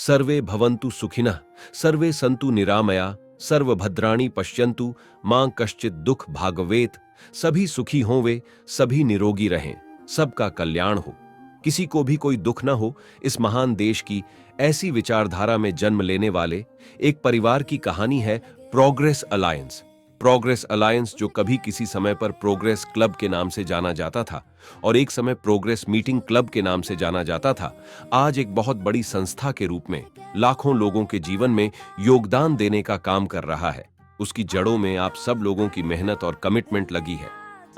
सर्वे भवन्तु सुखिनः, सर्वे सन्तु निरामया, सर्वभद्राणि पश्यन्तु, मां कश्चित दुख भागवेत। सभी सुखी हों वे, सभी निरोगी रहें, सबका कल्याण हो, किसी को भी कोई दुख न हो। इस महान देश की ऐसी विचारधारा में जन्म लेने वाले एक परिवार की कहानी है प्रोग्रेस अलायंस। प्रोग्रेस अलायंस, जो कभी किसी समय पर प्रोग्रेस क्लब के नाम से जाना जाता था और एक समय प्रोग्रेस मीटिंग क्लब के नाम से जाना जाता था, आज एक बहुत बड़ी संस्था के रूप में लाखों लोगों के जीवन में योगदान देने का काम कर रहा है। उसकी जड़ों में आप सब लोगों की मेहनत और कमिटमेंट लगी है।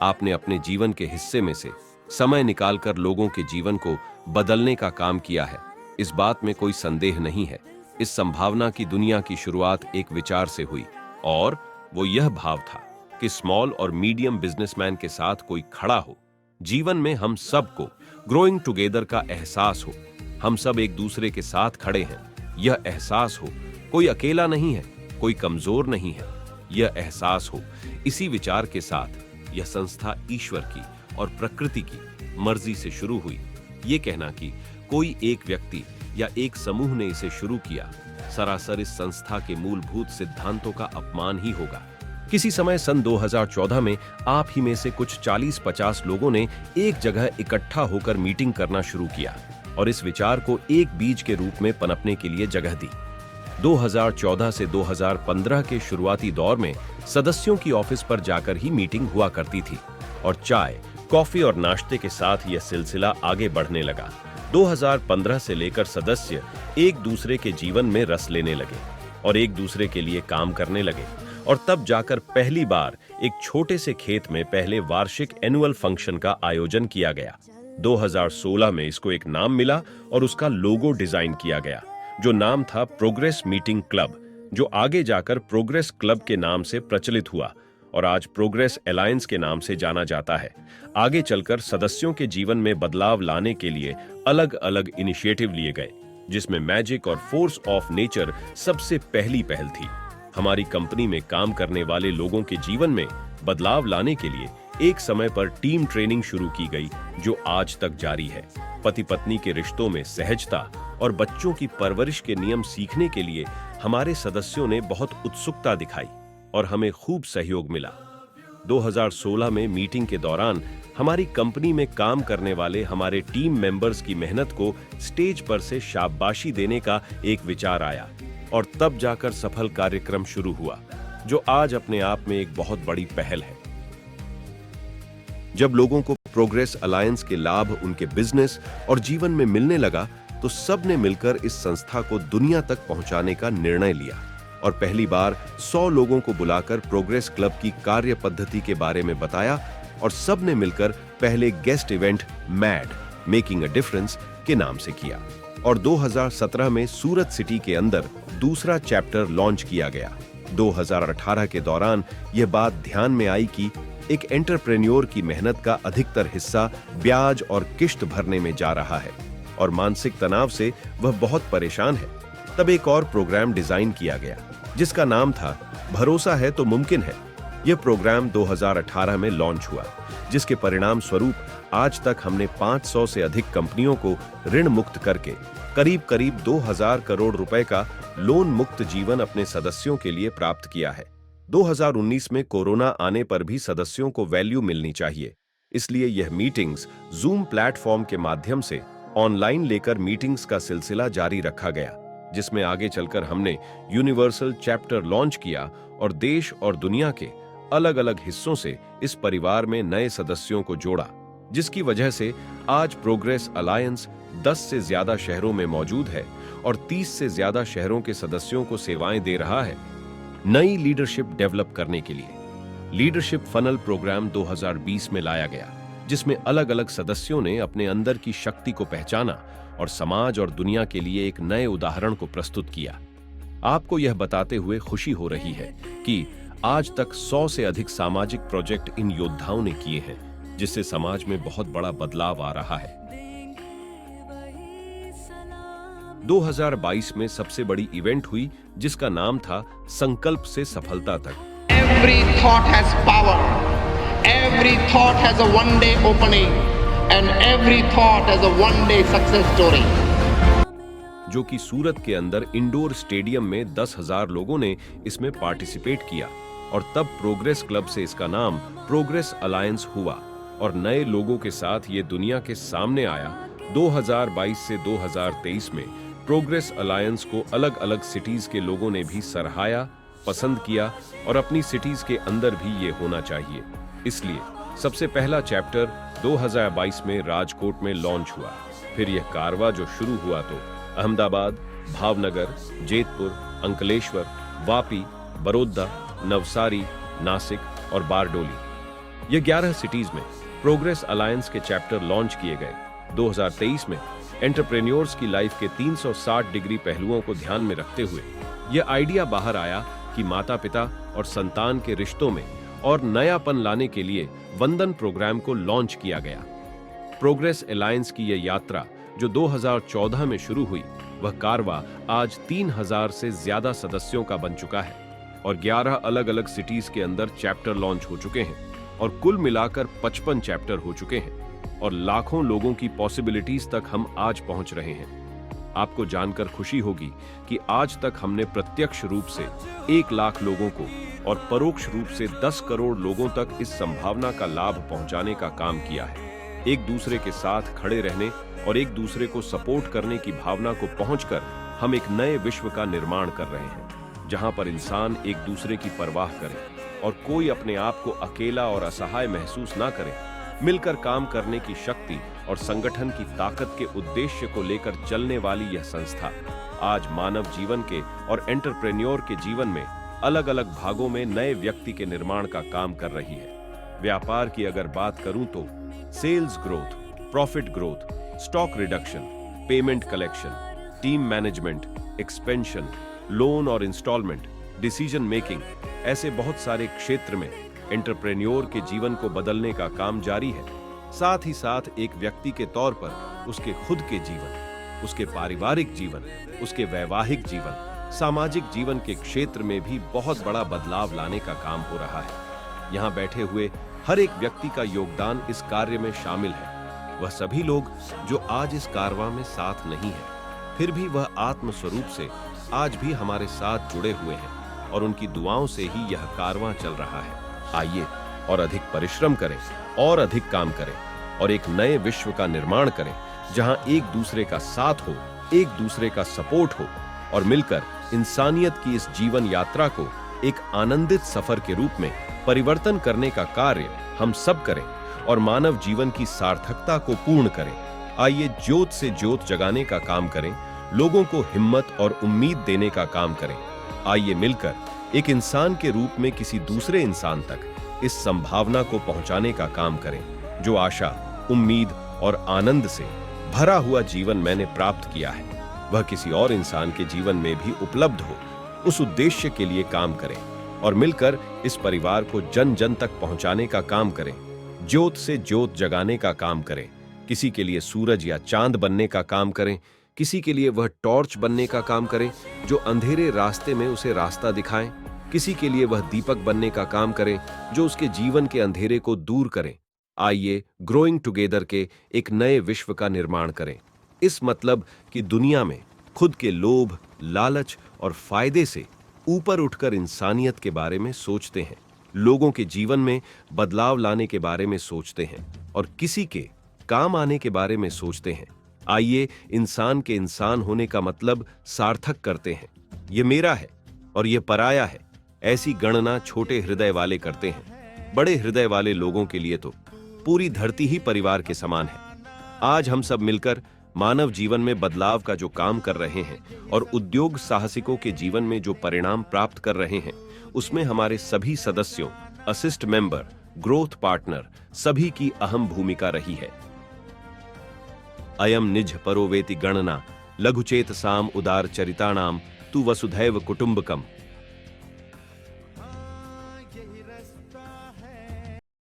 आपने अपने जीवन के हिस्से में से समय निकालकर लोगों के जीवन को बदलने का काम किया है। इस बात में कोई संदेह नहीं है। इस संभावना की दुनिया की शुरुआत एक विचार से हुई, और वो यह भाव था कि स्मॉल और मीडियम बिजनेसमैन के साथ कोई खड़ा हो। जीवन में हम सबको ग्रोइंग टुगेदर का एहसास हो, हम सब एक दूसरे के साथ खड़े हैं, यह एहसास हो। कोई अकेला नहीं है, कोई कमजोर नहीं है, यह एहसास हो। इसी विचार के साथ यह संस्था ईश्वर की और प्रकृति की मर्जी से शुरू हुई। ये कहना कि कोई एक व्यक्ति या एक समूह ने इसे शुरू किया, सरासर इस संस्था के मूलभूत सिद्धांतों का अपमान ही होगा। किसी समय सन 2014 में आप ही में से कुछ 40-50 लोगों ने एक जगह इकट्ठा होकर मीटिंग करना शुरू किया और इस विचार को एक बीज के रूप में पनपने के लिए जगह दी। 2014 से 2015 के शुरुआती दौर में सदस्यों की ऑफिस पर जाकर ही मीटिंग हुआ करती थी और चाय, कॉफी और नाश्ते के साथ यह सिलसिला आगे बढ़ने लगा। 2015 से लेकर सदस्य एक दूसरे के जीवन में रस लेने लगे और एक दूसरे के लिए काम करने लगे, और तब जाकर पहली बार एक छोटे से खेत में पहले वार्षिक एनुअल फंक्शन का आयोजन किया गया। 2016 में इसको एक नाम मिला और उसका लोगो डिजाइन किया गया, जो नाम था प्रोग्रेस मीटिंग क्लब, जो आगे जाकर प्रोग्रेस क्लब के नाम से प्रचलित हुआ और आज प्रोग्रेस अलायंस के नाम से जाना जाता है। आगे चलकर सदस्यों के जीवन में बदलाव लाने के लिए अलग अलग इनिशिएटिव लिए गए, जिसमें मैजिक और फोर्स ऑफ नेचर सबसे पहली पहल थी। हमारी कंपनी में काम करने वाले लोगों के जीवन में बदलाव लाने के लिए एक समय पर टीम ट्रेनिंग शुरू की गई, जो आज तक जारी है। पति पत्नी के रिश्तों में सहजता और बच्चों की परवरिश के नियम सीखने के लिए हमारे सदस्यों ने बहुत उत्सुकता दिखाई और हमें खूब सहयोग मिला। 2016 में मीटिंग के दौरान हमारी कंपनी में काम करने वाले हमारे टीम मेंबर्स की मेहनत को स्टेज पर से शाबाशी देने का एक विचार आया और तब जाकर सफल कार्यक्रम शुरू हुआ, जो आज अपने आप में एक बहुत बड़ी पहल है। जब लोगों को प्रोग्रेस अलायंस के लाभ उनके बिजनेस और जीवन में मिलने लगा, तो सब ने मिलकर इस संस्था को दुनिया तक पहुंचाने का निर्णय लिया और पहली बार 100 लोगों को बुलाकर प्रोग्रेस क्लब की कार्य पद्धति के बारे में बताया और सब ने मिलकर पहले guest event mad making a difference के नाम से किया और 2017 में सूरत सिटी के अंदर दूसरा चैप्टर लॉन्च किया गया। 2018 के दौरान यह बात ध्यान में आई कि एक एंटरप्रेन्योर की मेहनत का अधिकतर हिस्सा ब्याज और किश्त भरने में जा रहा है और मानसिक तनाव से वह बहुत परेशान है। तब एक और प्रोग्राम डिजाइन किया गया, जिसका नाम था भरोसा है तो मुमकिन है। यह प्रोग्राम 2018 में लॉन्च हुआ, जिसके परिणाम स्वरूप आज तक हमने 500 से अधिक कंपनियों को ऋण मुक्त करके करीब 2000 करोड़ रुपए का लोन मुक्त जीवन अपने सदस्यों के लिए प्राप्त किया है। 2019 में कोरोना आने पर भी सदस्यों को वैल्यू मिलनी चाहिए, इसलिए यह मीटिंग्स जूम प्लेटफॉर्म के माध्यम से ऑनलाइन लेकर मीटिंग्स का सिलसिला जारी रखा गया, जिसमें आगे चलकर हमने यूनिवर्सल चैप्टर लॉन्च किया और देश और दुनिया के अलग अलग हिस्सों से इस परिवार में नए सदस्यों को जोड़ा, जिसकी वजह से आज प्रोग्रेस अलायंस 10 से ज्यादा शहरों में मौजूद है और 30 से ज्यादा शहरों के सदस्यों को सेवाएं दे रहा है। नई लीडरशिप डेवलप करने के लिए लीडरशिप फनल प्रोग्राम 2020 में लाया गया, जिसमें अलग अलग सदस्यों ने अपने अंदर की शक्ति को पहचाना और समाज और दुनिया के लिए एक नए उदाहरण को प्रस्तुत किया। आपको यह बताते हुए खुशी हो रही है कि आज तक 100 से अधिक सामाजिक प्रोजेक्ट इन योद्धाओं ने किए हैं, जिससे समाज में बहुत बड़ा बदलाव आ रहा है। 2022 में सबसे बड़ी इवेंट हुई, जिसका नाम था संकल्प से सफलता तक। Every thought has power. Every thought has a one-day opening, and every thought has a one-day success story. जो कि सूरत के अंदर इंडोर स्टेडियम में 10,000 लोगों ने इसमें पार्टिसिपेट किया और तब प्रोग्रेस क्लब से इसका नाम प्रोग्रेस अलायंस हुआ और नए लोगों के साथ ये दुनिया के सामने आया। 2022 से 2023 में प्रोग्रेस अलायंस को अलग अलग सिटीज के लोगों ने भी सराहाया, पसंद किया और अपनी सिटीज के अंदर भी ये होना चाहिए। इसलिए सबसे पहला चैप्टर 2022 में राजकोट में लॉन्च हुआ। फिर यह कारवा जो शुरू हुआ तो अहमदाबाद, भावनगर, जेतपुर, अंकलेश्वर, वापी, बड़ौदा, नवसारी, नासिक और बारडोली, ये 11 सिटीज में प्रोग्रेस अलायंस के चैप्टर लॉन्च किए गए। 2023 में एंटरप्रेन्योर्स की लाइफ के 360 डिग्री पहलुओं को ध्यान में रखते हुए यह आइडिया बाहर आया कि माता पिता और संतान के रिश्तों में और नयापन लाने के लिए वंदन प्रोग्राम को लॉन्च किया गया। प्रोग्रेस अलायंस की यह यात्रा जो 2014 में शुरू हुई, वह कारवा आज 3000 से ज्यादा सदस्यों का बन चुका है और 11 अलग अलग सिटीज के अंदर चैप्टर लॉन्च हो चुके हैं और कुल मिलाकर 55 चैप्टर हो चुके हैं और लाखों लोगों की पॉसिबिलिटीज तक हम आज पहुंच रहे हैं। आपको जानकर खुशी होगी कि आज तक हमने प्रत्यक्ष रूप से 1 लाख लोगों को और परोक्ष रूप से 10 करोड़ लोगों तक इस संभावना का लाभ पहुंचाने का काम किया है। एक दूसरे के साथ खड़े रहने और एक दूसरे को सपोर्ट करने की भावना को पहुंचकर हम एक नए विश्व का निर्माण कर रहे हैं, जहां पर इंसान एक दूसरे की परवाह करे और कोई अपने आप को अकेला और असहाय महसूस ना करे। मिलकर काम करने की शक्ति और संगठन की ताकत के उद्देश्य को लेकर चलने वाली यह संस्था आज मानव जीवन के और एंटरप्रेन्योर के जीवन में अलग अलग भागों में नए व्यक्ति के निर्माण का काम कर रही है। व्यापार की अगर बात करूं तो sales growth, profit growth, stock reduction, payment collection, team management, expansion, loan और इंस्टॉलमेंट, डिसीजन मेकिंग, ऐसे बहुत सारे क्षेत्र में एंटरप्रेन्योर के जीवन को बदलने का काम जारी है। साथ ही साथ एक व्यक्ति के तौर पर उसके खुद के जीवन, उसके पारिवारिक जीवन, उसके वैवाहिक जीवन, सामाजिक जीवन के क्षेत्र में भी बहुत बड़ा बदलाव लाने का काम हो रहा है। यहाँ बैठे हुए हर एक व्यक्ति का योगदान इस कार्य में शामिल है। वह सभी लोग जो आज इस कारवां में साथ नहीं है, फिर भी वह आत्म स्वरूप से आज भी हमारे साथ जुड़े हुए हैं और उनकी दुआओं से ही यह कारवां चल रहा है। आइए और अधिक परिश्रम करें और अधिक काम करें और एक नए विश्व का निर्माण करें, जहां एक दूसरे का साथ हो, एक दूसरे का सपोर्ट हो और मिलकर इंसानियत की इस जीवन यात्रा को एक आनंदित सफर के रूप में परिवर्तन करने का कार्य हम सब करें और मानव जीवन की सार्थकता को पूर्ण करें। आइए ज्योत से ज्योत जगाने का काम करें, लोगों को हिम्मत और उम्मीद देने का काम करें। आइए मिलकर एक इंसान के रूप में किसी दूसरे इंसान तक इस संभावना को पहुंचाने का काम करें, जो आशा, उम्मीद और आनंद से भरा हुआ जीवन मैंने प्राप्त किया है, वह किसी और इंसान के जीवन में भी उपलब्ध हो। उस उद्देश्य के लिए काम करें और मिलकर इस परिवार को जन जन तक पहुंचाने का काम करें, ज्योत से ज्योत जगाने का काम करें। किसी के लिए सूरज या चांद बनने का काम करें, किसी के लिए वह टॉर्च बनने का काम करें जो अंधेरे रास्ते में उसे रास्ता दिखाएं, किसी के लिए वह दीपक बनने का काम करें जो उसके जीवन के अंधेरे को दूर करें। आइए ग्रोइंग टुगेदर के एक नए विश्व का निर्माण करें। इस मतलब कि दुनिया में खुद के लोभ, लालच और फायदे से ऊपर उठकर इंसानियत के बारे में सोचते हैं, लोगों के जीवन में बदलाव लाने के बारे में सोचते हैं और किसी के काम आने के बारे में सोचते हैं। आइए इंसान के इंसान होने का मतलब सार्थक करते हैं। ये मेरा है और ये पराया है, ऐसी गणना छोटे हृदय वाले करते हैं। बड़े हृदय वाले लोगों के लिए तो पूरी धरती ही परिवार के समान है। आज हम सब मिलकर मानव जीवन में बदलाव का जो काम कर रहे हैं और उद्योग साहसिकों के जीवन में जो परिणाम प्राप्त कर रहे हैं, उसमें हमारे सभी सदस्यों, असिस्ट मेंबर, ग्रोथ पार्टनर सभी की अहम भूमिका रही है। अयम निज परोवेति गणना लघुचेत साम उदार चरिताणाम तु वसुधैव कुटुंबकम।